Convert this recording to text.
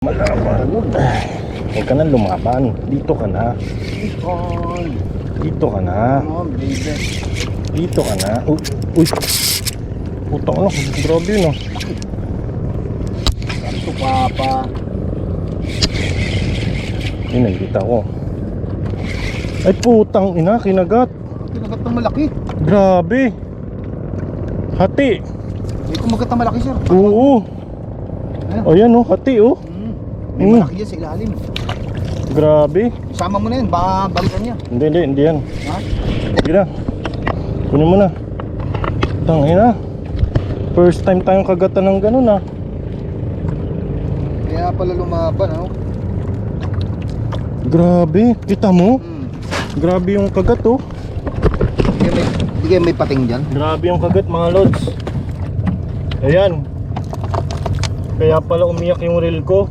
Malaman. Huwag ka na lumaban. Dito ka na. Dito ka na. Dito ka na. Uy. Putang ano. Grabe yun, oh. Ito papa. Yun, nakikita ko. Ay putang ina, kinagat. Kinagat ng malaki. Grabe. Hati. May kumagat ng malaki, sir. Oo. Ayan, oh, hati, oh. May malaki yan sa ilalim. Grabe. Isama mo na yan, baka balikan niya. Hindi yan. Ha? Sige na. Kunin mo na. Tangina. First time tayong kagatan ng ganun, ah. Kaya pala lumaban, oh. Grabe. Kita mo? Grabe yung kagat, oh. Hindi kayo may pating dyan. Grabe yung kagat, mga lods. Ayan. Kaya pala umiyak yung reel ko.